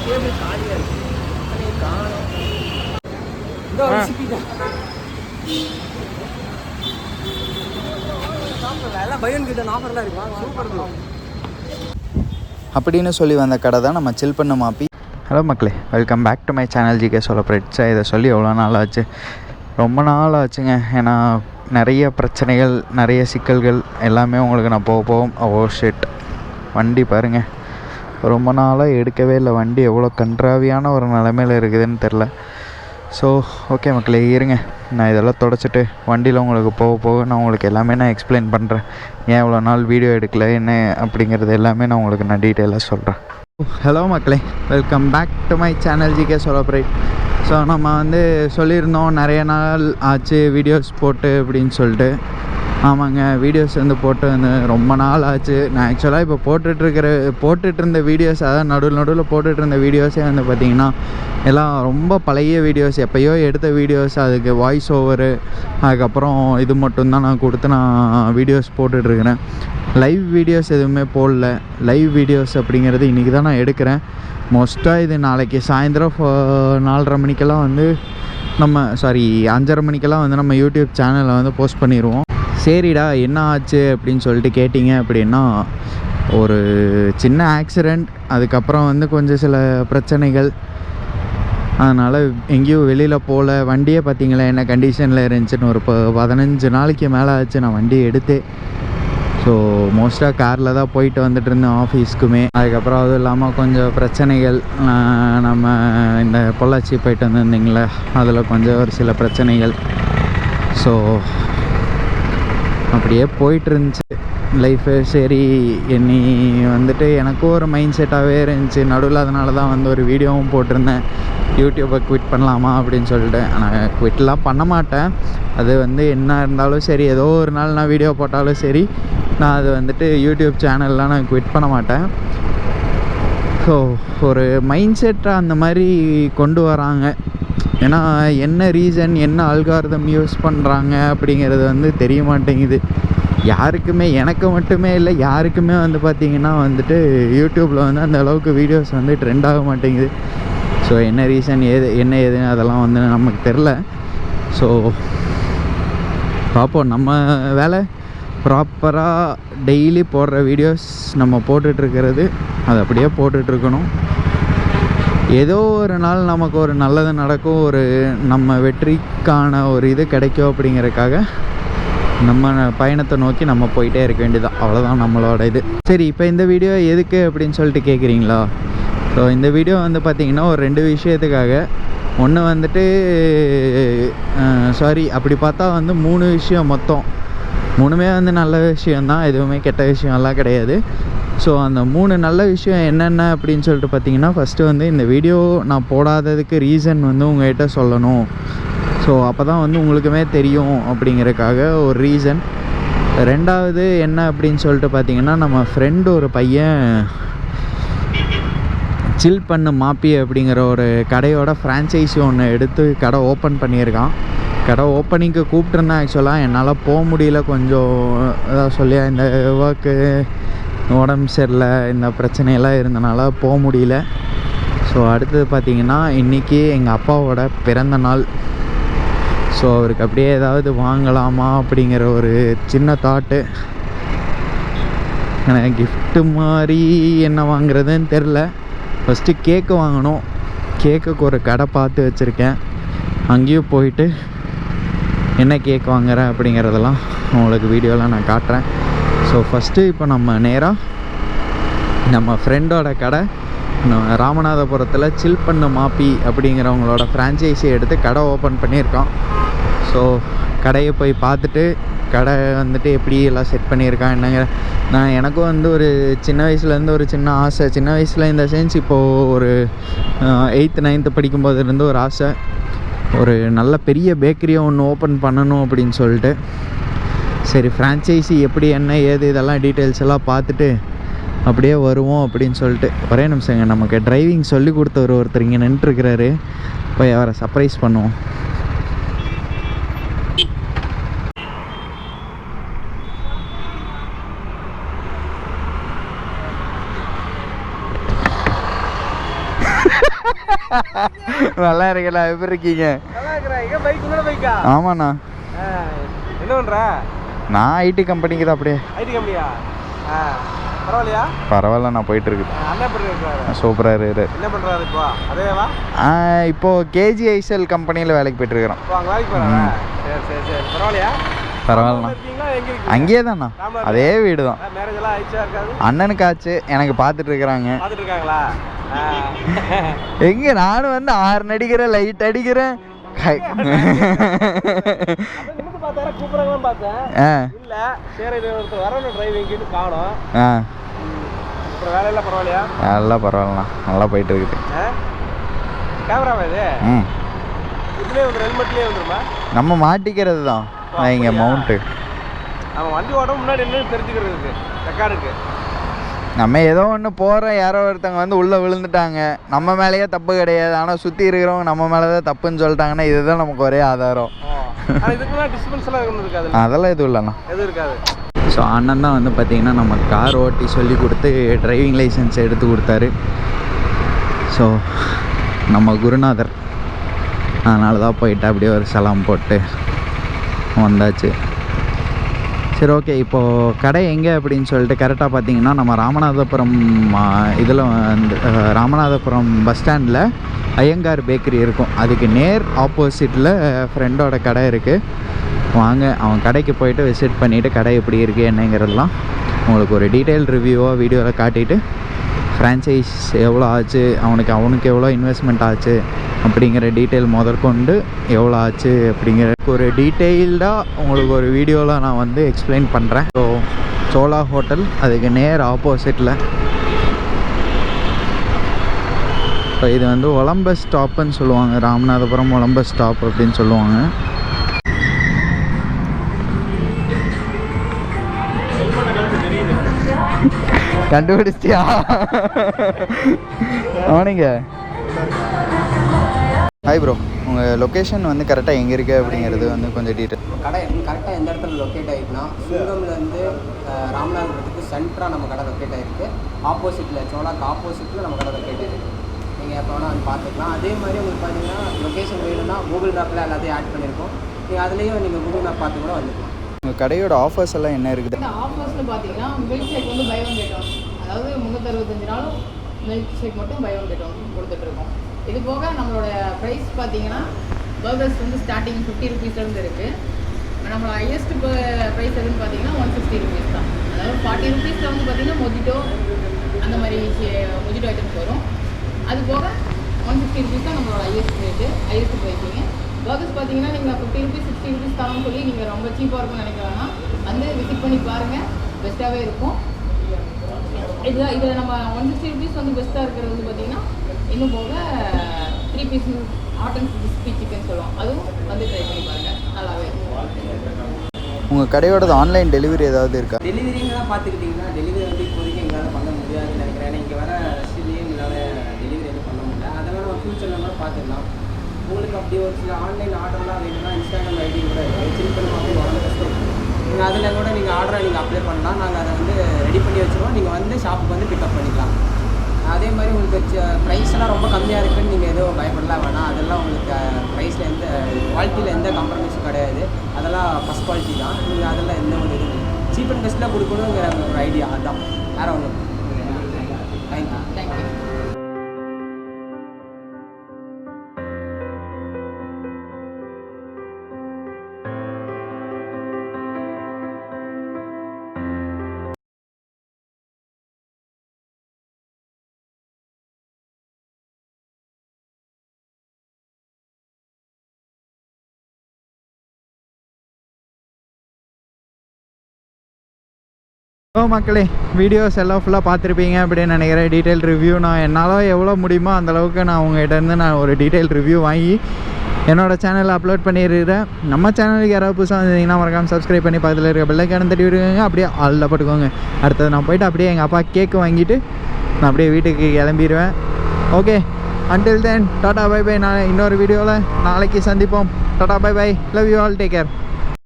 Table காலியாக இருக்குது காணும் இந்த எல்லாம் பையன் கிட்ட ஆஃபர்லாம் இருக்கு சூப்பர் ப்ரோ அப்படின்னு சொல்லி வந்த கடை தான் நம்ம சில் பண்ண மாப்பி. ஹலோ மக்களே, welcome back to my channel GK சோலப்ரேட்ஸா. இதை சொல்லி எவ்வளோ நாள் ஆச்சு, ரொம்ப நாள் ஆச்சுங்க. ஏன்னா நிறைய பிரச்சனைகள், நிறைய சிக்கல்கள் எல்லாமே உங்களுக்கு நான் போக ஷிட் வண்டி பாருங்கள், ரொம்ப நாளாக எடுக்கவே இல்லை. வண்டி எவ்வளோ கன்றாவியான ஒரு நிலைமையில் இருக்குதுன்னு தெரில. ஸோ ஓகே மக்களே, இருங்க நான் இதெல்லாம் தொடச்சிட்டு வண்டியில் உங்களுக்கு போக நான் உங்களுக்கு எல்லாமே நான் எக்ஸ்பிளைன் பண்ணுறேன். ஏன் இவ்வளோ நாள் வீடியோ எடுக்கலை என்ன அப்படிங்கிறது எல்லாமே நான் உங்களுக்கு நான் டீட்டெயிலாக சொல்கிறேன். ஹலோ மக்களே, welcome back to my channel GK celebrate. So நம்ம சொல்லியிருந்தோம் நிறைய நாள் ஆச்சு வீடியோஸ் போட்டு அப்படின்னு சொல்லிட்டு. ஆமாங்க, வீடியோஸ் போட்டு ரொம்ப நாள் ஆச்சு. நான் ஆக்சுவலாக இப்போ போட்டுட்டு இருந்த வீடியோஸ், அதாவது நடுவில் போட்டுட்டு இருந்த வீடியோஸே பார்த்திங்கன்னா எல்லாம் ரொம்ப பழைய வீடியோஸ், எப்போயோ எடுத்த வீடியோஸ். அதுக்கு வாய்ஸ் ஓவரு அதுக்கப்புறம் இது மட்டும்தான் நான் கொடுத்து நான் வீடியோஸ் போட்டுட்ருக்கிறேன். லைவ் வீடியோஸ் எதுவுமே போடல. லைவ் வீடியோஸ் அப்படிங்கிறது இன்றைக்கி தான் நான் எடுக்கிறேன். மோஸ்ட்டாக இது நாளைக்கு சாயந்தரம் 4:30 மணிக்கெல்லாம் நம்ம 5:30 மணிக்கெல்லாம் நம்ம யூடியூப் சேனலில் போஸ்ட் பண்ணிடுவோம். சரிடா என்ன ஆச்சு அப்படின்னு சொல்லிட்டு கேட்டிங்க அப்படின்னா, ஒரு சின்ன ஆக்சிடெண்ட், அதுக்கப்புறம் கொஞ்சம் சில பிரச்சனைகள். அதனால் எங்கேயும் வெளியில் போகல. வண்டியே பார்த்திங்களா என்ன கண்டிஷனில் இருந்துச்சுன்னு. ஒரு 15 நாளைக்கு மேலே ஆச்சு நான் வண்டி எடுத்து. ஸோ மோஸ்ட்டாக காரில் தான் போயிட்டு வந்துட்டு இருந்தேன் ஆஃபீஸ்க்குமே. அதுக்கப்புறம் அதுவும் இல்லாமல் கொஞ்சம் பிரச்சனைகள், நம்ம இந்த பொள்ளாச்சி போயிட்டு வந்திருந்தீங்களே, அதில் கொஞ்சம் ஒரு சில பிரச்சனைகள். ஸோ அப்படியே போயிட்டு இருந்துச்சு லைஃபு. சரி, என்னை எனக்கும் ஒரு மைண்ட் செட்டாகவே இருந்துச்சு நடுவில். அதனால தான் ஒரு வீடியோவும் போட்டிருந்தேன், யூடியூப்பை குவிட் பண்ணலாமா அப்படின்னு சொல்லிட்டு. ஆனால் குவிட்லாம் பண்ண மாட்டேன். அது என்ன இருந்தாலும் சரி, ஏதோ ஒரு நாள் நான் வீடியோ போட்டாலும் சரி, நான் அது யூடியூப் சேனல்லாம் நான் குவிட் பண்ண மாட்டேன். ஸோ ஒரு மைண்ட் செட்டாக அந்த மாதிரி கொண்டு வராங்க. ஏன்னா என்ன ரீசன், என்ன அல்காரிதம் யூஸ் பண்ணுறாங்க அப்படிங்கிறது தெரிய மாட்டேங்குது யாருக்குமே. எனக்கு மட்டுமே இல்லை, யாருக்குமே பார்த்திங்கன்னா யூடியூப்பில் அந்த அளவுக்கு வீடியோஸ் ட்ரெண்ட் ஆக மாட்டேங்குது. ஸோ என்ன ரீசன், ஏதுன்னு அதெல்லாம் நமக்கு தெரில. ஸோ பார்ப்போம். நம்ம வேலை ப்ராப்பராக டெய்லி போடுற வீடியோஸ் நம்ம போட்டுட்ருக்கிறது, அது அப்படியே போட்டுட்ருக்கணும். ஏதோ ஒரு நாள் நமக்கு ஒரு நல்லது நடக்கும், ஒரு நம்ம வெற்றிக்கான ஒரு இது கிடைக்கும் அப்படிங்கிறதுக்காக நம்ம பயணத்தை நோக்கி நம்ம போயிட்டே இருக்க வேண்டியதான். அவ்வளோதான் நம்மளோட இது. சரி, இப்போ இந்த வீடியோ எதுக்கு அப்படின்னு சொல்லிட்டு கேட்குறீங்களா? ஸோ இந்த வீடியோ பார்த்திங்கன்னா ஒரு 2 விஷயத்துக்காக. ஒன்று அப்படி பார்த்தா 3 விஷயம் மொத்தம். 3மே நல்ல விஷயந்தான், எதுவுமே கெட்ட விஷயம்லாம் கிடையாது. ஸோ அந்த 3 நல்ல விஷயம் என்னென்ன அப்படின்னு சொல்லிட்டு பார்த்தீங்கன்னா, ஃபஸ்ட்டு இந்த வீடியோ நான் போடாததுக்கு ரீசன் உங்கள்கிட்ட சொல்லணும். ஸோ அப்போ தான் உங்களுக்குமே தெரியும் அப்படிங்கிறதுக்காக ஒரு ரீசன். 2வது என்ன அப்படின்னு சொல்லிட்டு பார்த்தீங்கன்னா, நம்ம ஃப்ரெண்டு ஒரு பையன் சில் பண்ண மாப்பி அப்படிங்கிற ஒரு கடையோட ஃப்ரான்ச்சைஸி ஒன்று எடுத்து கடை ஓப்பன் பண்ணியிருக்கான். கடை ஓப்பனிங்க்கு கூப்பிட்ருந்தேன். ஆக்சுவலாக என்னால் போக முடியல, கொஞ்சம் அதான் சொல்லி இந்த ஒர்க்கு, உடம்பு சரியில்லை, இந்த பிரச்சனையெல்லாம் இருந்தனால போக முடியல. ஸோ அடுத்தது பார்த்திங்கன்னா, இன்றைக்கி எங்கள் அப்பாவோட பிறந்த நாள். ஸோ அவருக்கு அப்படியே ஏதாவது வாங்கலாமா அப்படிங்கிற ஒரு சின்ன தாட்டு. எனக்கு கிஃப்ட்டு மாதிரி என்ன வாங்குறதுன்னு தெரில. ஃபஸ்ட்டு கேக்கு வாங்கணும். கேக்குக்கு ஒரு கடை பார்த்து வச்சுருக்கேன். அங்கேயும் போயிட்டு என்ன கேக் வாங்குறேன் அப்படிங்கிறதெல்லாம் உங்களுக்கு வீடியோலாம் நான் காட்டுறேன். ஸோ ஃபஸ்ட்டு இப்போ நம்ம நேராக நம்ம ஃப்ரெண்டோட கடை ராமநாதபுரத்தில் சில் பண்ண மாப்பி அப்படிங்கிறவங்களோட ஃப்ரான்ச்சைஸி எடுத்து கடை ஓப்பன் பண்ணியிருக்கோம். ஸோ கடையை போய் பார்த்துட்டு, கடை எப்படி எல்லாம் செட் பண்ணியிருக்கான் என்னங்க. நான் எனக்கும் ஒரு சின்ன வயசுலேருந்து ஒரு சின்ன ஆசை. சின்ன வயசில் இந்த சென்ஸ் இப்போது ஒரு 8th 9th படிக்கும்போது இருந்து ஒரு ஆசை, ஒரு நல்ல பெரிய பேக்கரியை ஒன்று ஓப்பன் பண்ணணும் அப்படின்னு சொல்லிட்டு. சரி, ஃப்ரான்ச்சைஸி எப்படி என்ன ஏது இதெல்லாம் டீட்டெயில்ஸ் எல்லாம் பார்த்துட்டு அப்படியே வருவோம் அப்படின்னு சொல்லிட்டு. ஒரே நிமிஷங்க, நமக்கு டிரைவிங் சொல்லி கொடுத்தவர் ஒருத்தர் இங்கே நின்றுருக்கிறாரு, போய் அவரை சர்ப்ரைஸ் பண்ணுவோம். நல்லா இருக்கல, எப்படி இருக்கீங்க? நல்லா இருக்கிறேன். எங்க பைக் உங்களோட பைக்கா? ஆமாண்ணா. என்ன பண்ற? நான் ஐடி கம்பெனிக்கு தான். அப்படியே ஐடி கம்பெனியா? பரவாயில்லையா? பரவாயில்ல, நான் போயிட்டு இருக்குது. அண்ணன் எப்படி இருக்காரு? சூப்பராக இருக்குது. என்ன பண்றாரு இப்போ? அதேவா? இப்போ கேஜிஐசல் கம்பெனியில் வேலைக்கு போயிட்டு இருக்கிறோம். இப்போ அங்கே வேலைக்கு போறாரா? சரி சரி சரி. பரவாயில்லையா? பரவாயில்லண்ணா. அங்கேயே தான்ண்ணா, அதே வீடு தான். மேரேஜ் எல்லாம் ஆயிடுச்சா? இருக்காது. அண்ணனுக்கு ஆச்சு, எனக்கு பார்த்துட்டு இருக்கிறாங்க. பார்த்துட்டு இருக்காங்களா? எங்க நானும் வந்து 6 நடிக்கிறேன், லைட் அடிக்கிறேன். கூப்பிடுறாங்கன்னு பார்த்தேன். இல்ல சரி, இது ஒருத்தர் வரணும் டிரைவிங்க்கு காணோம். அப்புறம் வேலையெல்லாம் பரவாயில்லையா? எல்லாம் பரவாயில்லண்ணா, நல்லா போயிட்டு இருக்குது. கேமராவா இது? இதுலேயே வந்து ஹெல்மெட்லேயே வந்துருமா? நம்ம மாட்டிக்கிறது தான் இங்கே மவுண்ட்டு. நம்ம வண்டி ஓட முன்னாடி என்ன தெரிஞ்சுக்கிறதுக்கு ரெக்கார்டுக்கு. நம்ம ஏதோ ஒன்று போகிறோம், யாரோ ஒருத்தவங்க வந்து உள்ளே விழுந்துட்டாங்க, நம்ம மேலேயே தப்பு கிடையாது, ஆனால் சுற்றி இருக்கிறவங்க நம்ம மேலே தான் தப்புன்னு சொல்லிட்டாங்கன்னா இதுதான் நமக்கு ஒரே ஆதாரம். அதெல்லாம் எதுவும் இல்லைண்ணா, எதுவும் இருக்காது. ஸோ அண்ணன் தான் வந்து பார்த்திங்கன்னா நம்ம கார் ஓட்டி சொல்லி கொடுத்து டிரைவிங் லைசன்ஸ் எடுத்து கொடுத்தாரு. ஸோ நம்ம குருநாதர், அதனால தான் போயிட்டு அப்படியே ஒரு சலாம் போட்டு வந்தாச்சு. சரி, ஓகே. இப்போது கடை எங்கே அப்படின்னு சொல்லிட்டு கரெக்டாக பார்த்தீங்கன்னா நம்ம ராமநாதபுரம் இதில் வந்து ராமநாதபுரம் பஸ் ஸ்டாண்டில் ஐயங்கார் பேக்கரி இருக்கும். அதுக்கு நேர் ஆப்போசிட்டில் ஃப்ரெண்டோட கடை இருக்குது. வாங்க அவன் கடைக்கு போயிட்டு விசிட் பண்ணிவிட்டு கடை எப்படி இருக்குது என்னங்கிறதெல்லாம் உங்களுக்கு ஒரு டீட்டெயில் ரிவ்யூவாக வீடியோவில் காட்டிட்டு, ஃப்ரான்ச்சைஸ் எவ்வளோ ஆச்சு, அவனுக்கு எவ்வளோ இன்வெஸ்ட்மெண்ட் ஆச்சு அப்படிங்கிற டீட்டெயில் முதற்கொண்டு எவ்வளோ ஆச்சு அப்படிங்கிற ஒரு டீட்டெயில்டாக உங்களுக்கு ஒரு வீடியோவில் நான் வந்து எக்ஸ்பிளைன் பண்ணுறேன். ஸோ சோலா ஹோட்டல் அதுக்கு நேர் ஆப்போசிட்டில். ஸோ இது வந்து ஒலம்பஸ் ஸ்டாப்புன்னு சொல்லுவாங்க, ராமநாதபுரம் ஒலம்பஸ் ஸ்டாப் அப்படின்னு சொல்லுவாங்க. கண்டுபிடிச்சியா அவனிங்க? ஹாய் ப்ரோ, உங்கள் லொக்கேஷன் வந்து கரெக்டாக எங்கே இருக்குது அப்படிங்கிறது வந்து கொஞ்சம் டீட்டெயில். கடை கரெக்டாக எந்த இடத்துல லொக்கேட் ஆகிருக்குன்னா, சிவகம்லேருந்து ராமநாதபுரத்துக்கு சென்டராக நம்ம கடை லொக்கேட் ஆகிருக்கு. ஆப்போசிட்டில் சோலாக்கு ஆப்போசிட்டில் நம்ம கடை லொக்கேட் ஆகிருக்கு. நீங்கள் எப்போ வேணால் வந்து பார்த்துக்கலாம். அதே மாதிரி உங்களுக்கு பார்த்தீங்கன்னா லொக்கேஷன் வேணும்னா கூகுள் மேப்பில் எல்லாத்தையும் ஆட் பண்ணியிருக்கோம். நீங்கள் அதுலேயும் நீங்கள் கூகுள் மேப் பார்த்து கூட வந்துக்கலாம். உங்கள் கடையோட ஆஃபர்ஸ் எல்லாம் என்ன இருக்குது? இந்த ஆஃபர்ஸில் பார்த்தீங்கன்னா மில்க் ஷேக் வந்து பை ஒன் கெட் ஒன், அதாவது 365 நாளும் மில்க் ஷேக் மட்டும் பை ஒன் கெட் ஒன் கொடுத்துட்ருக்கோம். இது போக நம்மளோட ப்ரைஸ் பார்த்தீங்கன்னா பர்கர்ஸ் வந்து ஸ்டார்டிங் 50 ருபீஸ்லேருந்து இருக்குது. நம்மளோட ஹையஸ்ட் ப்ரைஸ் எதுன்னு பார்த்தீங்கன்னா 160 ருபீஸ் தான். அதாவது 40 ருபீஸில் வந்து பார்த்தீங்கன்னா மொஜிட்டோ அந்த மாதிரி மொஜிட்டோ ஐட்டம்ஸ் வரும். அது போக 150 ருபீஸ் தான் நம்மளோட ஹையஸ்ட் ப்ரைஸிங்க. பர்கர்ஸ் பார்த்தீங்கன்னா நீங்கள் 50 ருபீஸ் 60 ருபீஸ் தரோன்னு சொல்லி நீங்கள் ரொம்ப சீப்பாக இருக்கும்னு நினைக்கிறோன்னா வந்து விசிட் பண்ணி பாருங்கள், பெஸ்ட்டாகவே இருக்கும். இதில் நம்ம 160 ருபீஸ் வந்து பெஸ்ட்டாக இருக்கிறது வந்து பார்த்தீங்கன்னா இன்னும் போக 3 piece hot and crispy chicken சொல்லுவோம், அதுவும் வந்து ட்ரை பண்ணி பாருங்கள், நல்லாவே இருக்கும். உங்கள் கடையோட ஆன்லைன் டெலிவரி ஏதாவது இருக்கா? டெலிவரிங்கெல்லாம் பார்த்துக்கிட்டிங்கன்னா டெலிவரி வந்து இப்போதைக்கு எங்களால் பண்ண முடியாதுன்னு நினைக்கிறேன். ஏன்னா இங்கே வர ரஷ்லேயும் எங்களால் டெலிவரி எதுவும் பண்ண முடியல. அதெல்லாம் நம்ம ஃபியூச்சரில் கூட பார்த்துக்கலாம். உங்களுக்கு அப்படி ஒரு சில ஆன்லைன் ஆர்டர்லாம் வேணும்னா இன்ஸ்டாகிராம் ஐடி கூட சில் பண்ணி அப்படி உடனே கஷ்டம். நீங்கள் அதில் கூட நீங்கள் ஆர்டரை நீங்கள் அப்ளை பண்ணலாம். நாங்கள் அதை வந்து ரெடி பண்ணி வச்சுருவோம். நீங்கள் வந்து ஷாப்புக்கு வந்து பிக்கப் பண்ணிக்கலாம். அதே மாதிரி உங்களுக்கு ப்ரைஸ்லாம் ரொம்ப கம்மியாக இருக்குதுன்னு நீங்கள் எதுவும் பயப்படலாம் வேணாம். அதெல்லாம் உங்களுக்கு ப்ரைஸில் எந்த குவாலிட்டியில் எந்த காம்ப்ரமைஸும் கிடையாது. அதெல்லாம் ஃபஸ்ட் குவாலிட்டி தான். நீங்கள் அதெல்லாம் எந்த ஒரு இது சீப் அண்ட் பெஸ்ட்டில் கொடுக்கணுங்கிற ஒரு ஐடியா அதுதான், வேறு ஒன்று. தேங்க்யூ. மக்களே, வீடியோஸ் எல்லாம் ஃபுல்லாக பார்த்துருப்பீங்க அப்படின்னு நினைக்கிறேன். டீட்டெயில் ரிவ்யூ நான் என்னால் எவ்வளோ முடியுமோ அந்தளவுக்கு நான் உங்கள்கிட்டருந்து நான் ஒரு டீட்டெயில் ரிவ்யூ வாங்கி என்னோடய சேனலில் அப்லோட் பண்ணிடுறேன். நம்ம சேனலுக்கு யாராவது புதுசாக வந்தீங்கன்னா மறக்காமல் சப்ஸ்கிரைப் பண்ணி பக்கத்தில் இருக்க பெல்லைக்கான தட்டி விடுங்க. அப்படியே ஆளில் போட்டுக்கோங்க. அடுத்தது நான் போய்ட்டு அப்படியே எங்கள் அப்பா கேக்கு வாங்கிட்டு நான் அப்படியே வீட்டுக்கு கிளம்பிடுவேன். Okay, until then tata bye bye. நான் இன்னொரு வீடியோவில் நாளைக்கு சந்திப்போம். Tata bye bye. Love you all. Take care.